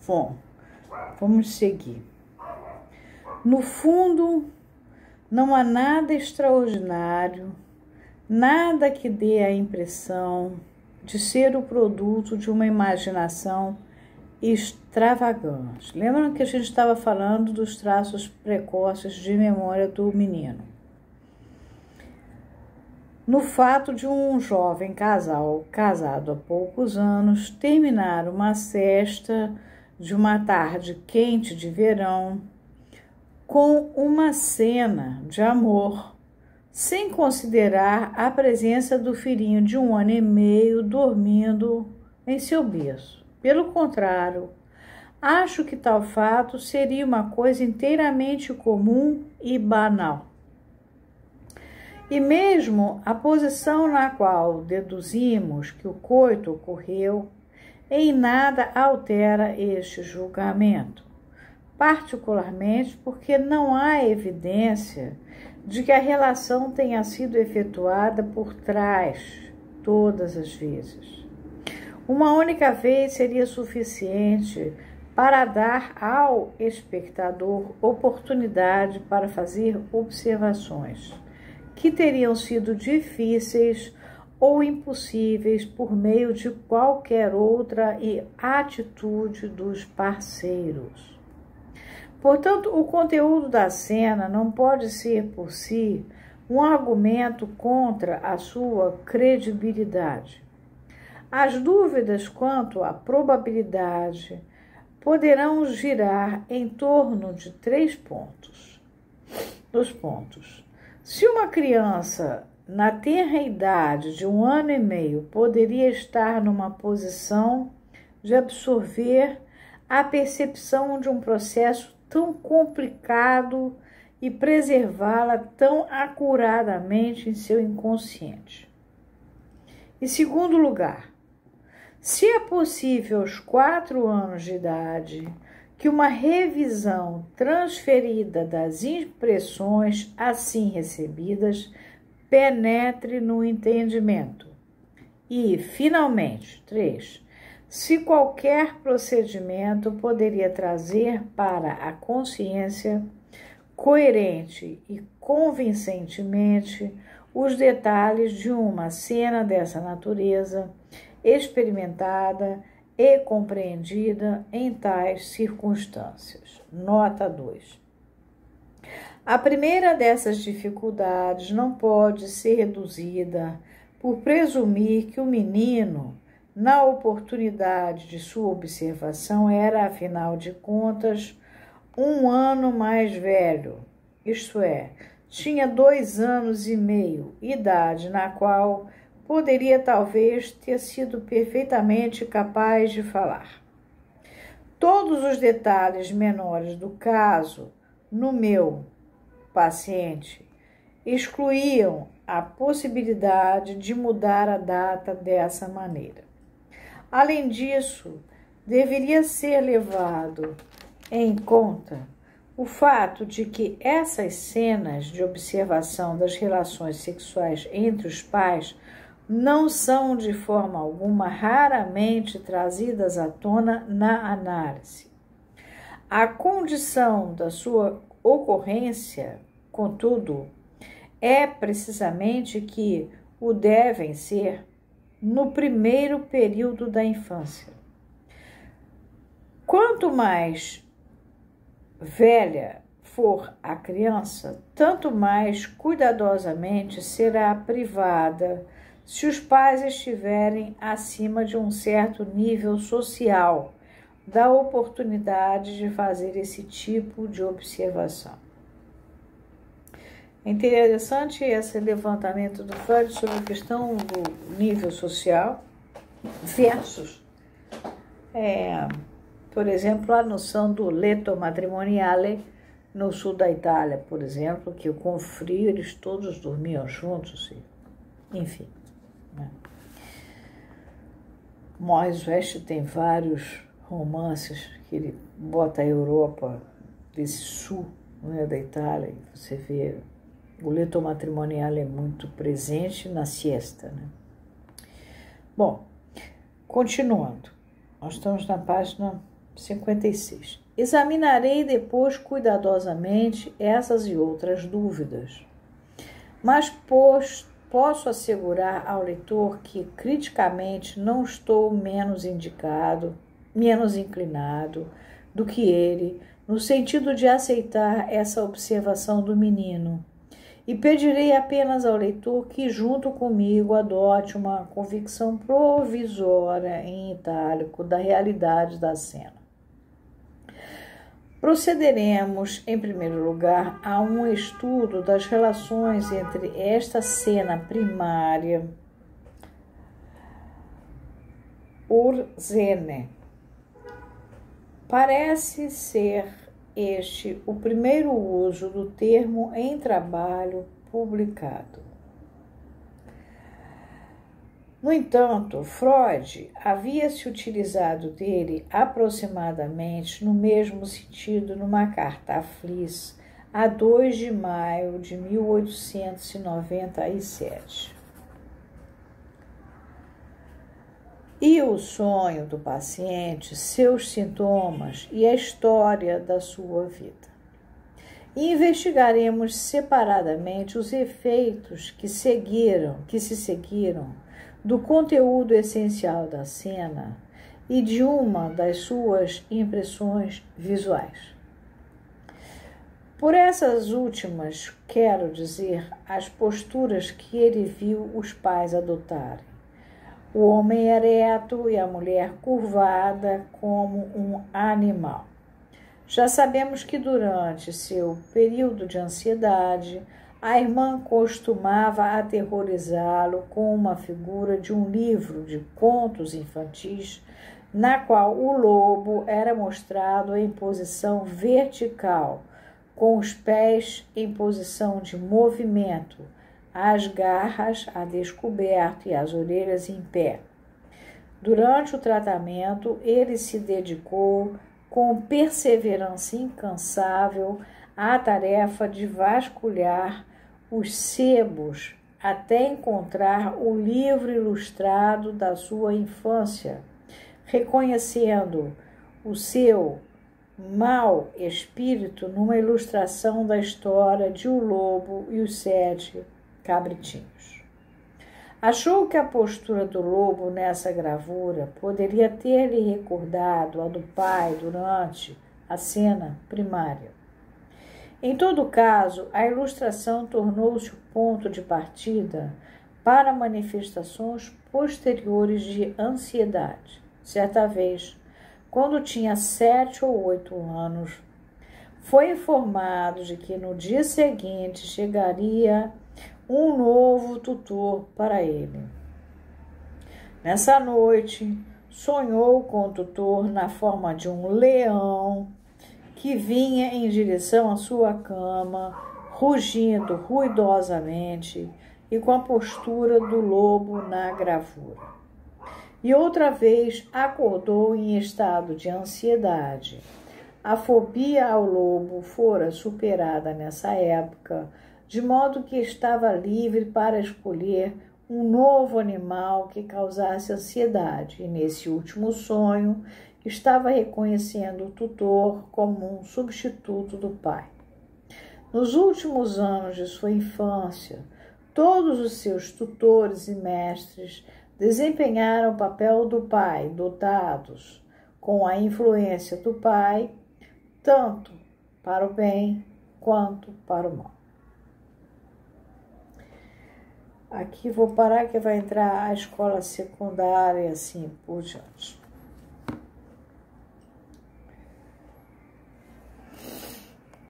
Bom, vamos seguir. No fundo, não há nada extraordinário, nada que dê a impressão de ser o produto de uma imaginação extravagante. Lembram que a gente estava falando dos traços precoces de memória do menino? No fato de um jovem casal, casado há poucos anos, terminar uma festa de uma tarde quente de verão com uma cena de amor, sem considerar a presença do filhinho de 1 ano e meio dormindo em seu berço. Pelo contrário, acho que tal fato seria uma coisa inteiramente comum e banal. E mesmo a posição na qual deduzimos que o coito ocorreu em nada altera este julgamento, particularmente porque não há evidência de que a relação tenha sido efetuada por trás todas as vezes. Uma única vez seria suficiente para dar ao espectador oportunidade para fazer observações que teriam sido difíceis ou impossíveis por meio de qualquer outra atitude dos parceiros. Portanto, o conteúdo da cena não pode ser por si um argumento contra a sua credibilidade. As dúvidas quanto à probabilidade poderão girar em torno de 3 pontos. Dos pontos. Se uma criança na tenra idade de 1 ano e meio poderia estar numa posição de absorver a percepção de um processo tão complicado e preservá-la tão acuradamente em seu inconsciente. Em segundo lugar, se é possível aos 4 anos de idade que uma revisão transferida das impressões assim recebidas penetre no entendimento. E, finalmente, 3. Se qualquer procedimento poderia trazer para a consciência, coerente e convincentemente, os detalhes de uma cena dessa natureza, experimentada e compreendida em tais circunstâncias. Nota 2. A primeira dessas dificuldades não pode ser reduzida por presumir que o menino, na oportunidade de sua observação, era, afinal de contas, 1 ano mais velho, isto é, tinha 2 anos e meio, idade na qual poderia talvez ter sido perfeitamente capaz de falar. Todos os detalhes menores do caso, no meu paciente, excluíam a possibilidade de mudar a data dessa maneira. Além disso, deveria ser levado em conta o fato de que essas cenas de observação das relações sexuais entre os pais não são de forma alguma raramente trazidas à tona na análise. A condição da sua ocorrência, contudo, é precisamente que o devem ser no primeiro período da infância. Quanto mais velha for a criança, tanto mais cuidadosamente será privada se os pais estiverem acima de um certo nível social da oportunidade de fazer esse tipo de observação. É interessante esse levantamento do Freud sobre a questão do nível social versus, por exemplo, a noção do letto matrimoniale no sul da Itália, por exemplo, que com o frio eles todos dormiam juntos, enfim. Né? Moisés West tem vários romances que ele bota a Europa desse sul, né, da Itália, e você vê o letto matrimonial é muito presente na siesta, né? Bom, continuando, nós estamos na página 56. Examinarei depois cuidadosamente essas e outras dúvidas, mas posso assegurar ao leitor que, criticamente, não estou menos inclinado do que ele, no sentido de aceitar essa observação do menino, e pedirei apenas ao leitor que, junto comigo, adote uma convicção provisória em itálico da realidade da cena. Procederemos, em primeiro lugar, a um estudo das relações entre esta cena primária, urzene. Parece ser este o primeiro uso do termo em trabalho publicado. No entanto, Freud havia se utilizado dele aproximadamente no mesmo sentido numa carta a Fliss, a 2 de maio de 1897. E o sonho do paciente, seus sintomas e a história da sua vida. E investigaremos separadamente os efeitos que se seguiram do conteúdo essencial da cena e de uma das suas impressões visuais. Por essas últimas, quero dizer as posturas que ele viu os pais adotarem. O homem ereto e a mulher curvada como um animal. Já sabemos que durante seu período de ansiedade, a irmã costumava aterrorizá-lo com uma figura de um livro de contos infantis, na qual o lobo era mostrado em posição vertical, com os pés em posição de movimento, as garras a descoberto e as orelhas em pé. Durante o tratamento, ele se dedicou com perseverança incansável à tarefa de vasculhar os sebos até encontrar o livro ilustrado da sua infância, reconhecendo o seu mau espírito numa ilustração da história de O Lobo e os 7 Cabritinhos. Achou que a postura do lobo nessa gravura poderia ter-lhe recordado a do pai durante a cena primária. Em todo caso, a ilustração tornou-se o ponto de partida para manifestações posteriores de ansiedade. Certa vez, quando tinha 7 ou 8 anos, foi informado de que no dia seguinte chegaria um novo tutor para ele. Nessa noite, sonhou com o tutor na forma de um leão que vinha em direção à sua cama, rugindo ruidosamente e com a postura do lobo na gravura. E outra vez acordou em estado de ansiedade. A fobia ao lobo fora superada nessa época, de modo que estava livre para escolher um novo animal que causasse ansiedade, e nesse último sonho estava reconhecendo o tutor como um substituto do pai. Nos últimos anos de sua infância, todos os seus tutores e mestres desempenharam o papel do pai, dotados com a influência do pai, tanto para o bem quanto para o mal. Aqui vou parar que vai entrar a escola secundária e assim por diante.